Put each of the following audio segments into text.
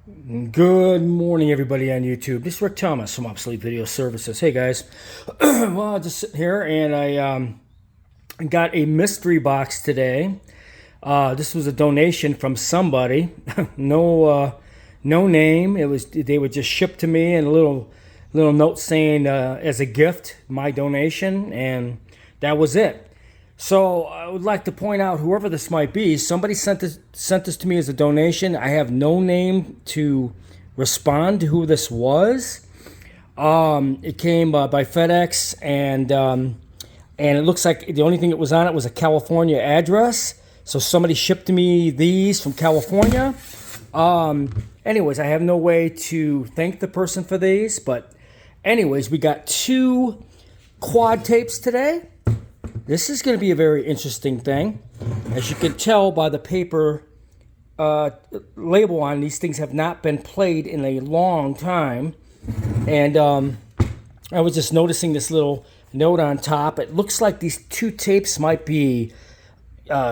Good morning, everybody on YouTube. This is Rick Thomas from Obsolete Video Services. Hey, guys. Well, I just sitting here and I got a mystery box today. This was a donation from somebody. No name. They would just ship to me and a little note saying as a gift my donation, and that was it. So I would like to point out, whoever this might be, somebody sent this to me as a donation. I have no name to respond to who this was. It came by FedEx, and it looks like the only thing that was on it was a California address. So somebody shipped to me these from California. Anyways, I have no way to thank the person for these, but anyways, we got 2 quad tapes today. This is going to be a very interesting thing. As you can tell by the paper label on, these things have not been played in a long time. And I was just noticing this little note on top. It looks like these 2 tapes might be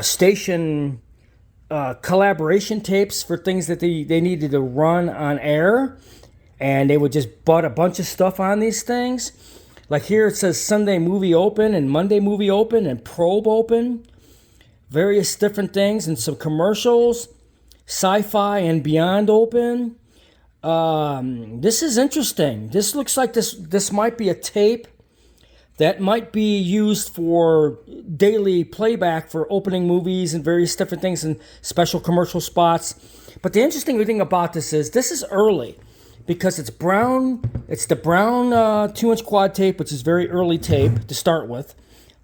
station collaboration tapes for things that they needed to run on air. And they would just butt a bunch of stuff on these things. Like here it says Sunday Movie Open and Monday Movie Open and Probe Open. Various different things and some commercials. Sci-Fi and Beyond Open. This is interesting. This looks like this might be a tape that might be used for daily playback for opening movies and various different things and special commercial spots. But the interesting thing about this is early. Because it's brown, it's the brown 2-inch quad tape, which is very early tape to start with.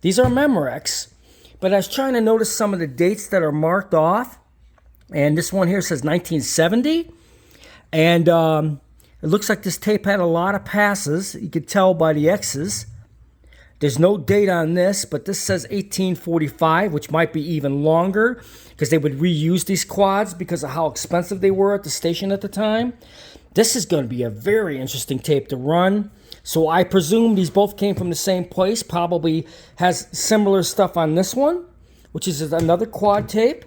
These are Memorex, but I was trying to notice some of the dates that are marked off, and this one here says 1970, and it looks like this tape had a lot of passes. You could tell by the X's. There's no date on this, but this says 1845, which might be even longer, because they would reuse these quads because of how expensive they were at the station at the time. This is going to be a very interesting tape to run. So I presume these both came from the same place. Probably has similar stuff on this one, which is another quad tape.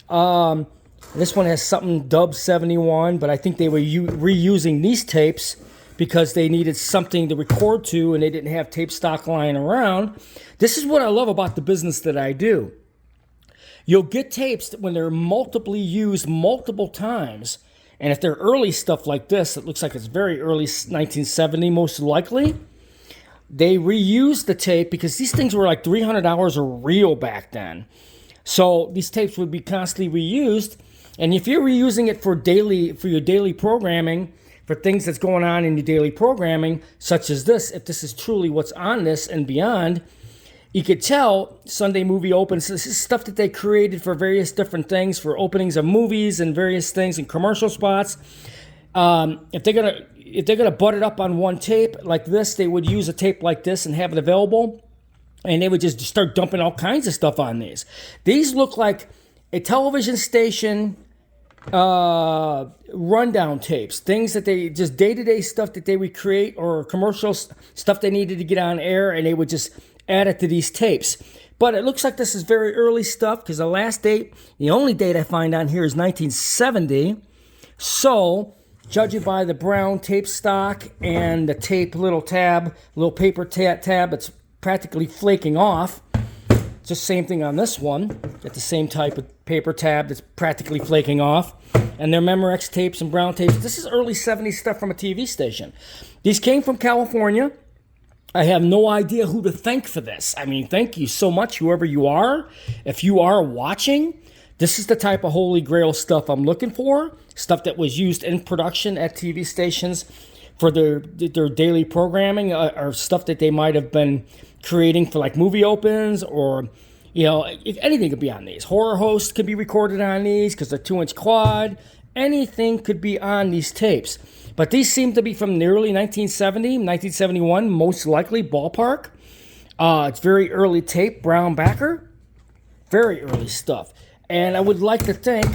This one has something dubbed 71, but I think they were reusing these tapes because they needed something to record to and they didn't have tape stock lying around. This is what I love about the business that I do. You'll get tapes when they're multiply used multiple times. And if they're early stuff like this, it looks like it's very early 1970 most likely. They reused the tape because these things were like $300 a reel back then. So these tapes would be constantly reused. And if you're reusing it for your daily programming, for things that's going on in your daily programming, such as this, if this is truly what's on this and beyond, you could tell Sunday Movie Open. So this is stuff that they created for various different things, for openings of movies and various things and commercial spots. If they're gonna butt it up on one tape like this, they would use a tape like this and have it available, and they would just start dumping all kinds of stuff on these. These look like a television station rundown tapes, things that they just day-to-day stuff that they would create, or commercial stuff they needed to get on air, and they would just add it to these tapes. But it looks like this is very early stuff because the only date I find on here is 1970. So, judging by the brown tape stock and the tape little paper tab that's practically flaking off. It's the same thing on this one. Got the same type of paper tab that's practically flaking off. And they're Memorex tapes and brown tapes. This is early 70s stuff from a TV station. These came from California. I have no idea who to thank for this. I mean, thank you so much, whoever you are. If you are watching, this is the type of holy grail stuff I'm looking for. Stuff that was used in production at TV stations for their daily programming, or stuff that they might have been creating for like movie opens, or, if anything could be on these. Horror hosts could be recorded on these because they're 2-inch quad. Anything could be on these tapes. But these seem to be from the early 1970, 1971, most likely, ballpark. It's very early tape, brown backer. Very early stuff. And I would like to thank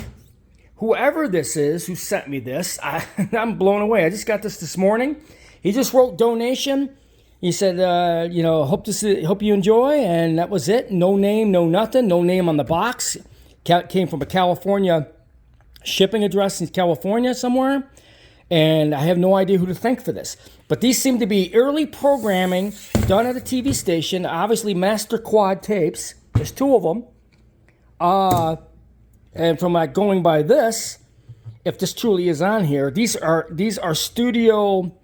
whoever this is who sent me this. I'm blown away. I just got this morning. He just wrote donation. He said, hope you enjoy, and that was it. No name, no nothing, no name on the box. Came from a California shipping address in California somewhere, and I have no idea who to thank for this. But these seem to be early programming done at a TV station, obviously master quad tapes. There's 2 of them. And from going by this, if this truly is on here, these are studio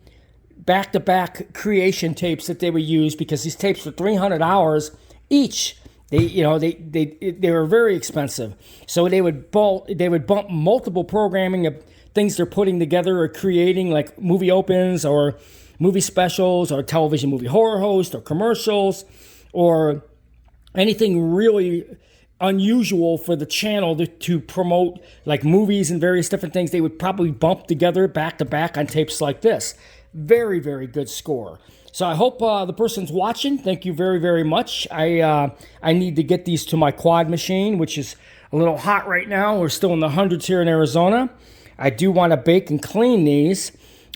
back-to-back creation tapes that they would use, because these tapes were 300 hours each. They were very expensive, so they would bump multiple programming of things they're putting together or creating, like movie opens or movie specials or television movie horror host or commercials or anything really unusual for the channel to promote, like movies and various different things. They would probably bump together back to back on tapes like this. Very, very good score. So I hope the person's watching. Thank you very, very much. I need to get these to my quad machine, which is a little hot right now. We're still in the hundreds here in Arizona. I do want to bake and clean these,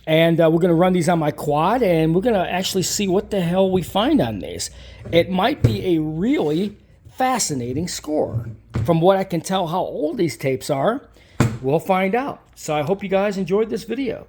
and we're going to run these on my quad, and we're going to actually see what the hell we find on these. It might be a really fascinating score. From what I can tell how old these tapes are, we'll find out. So I hope you guys enjoyed this video.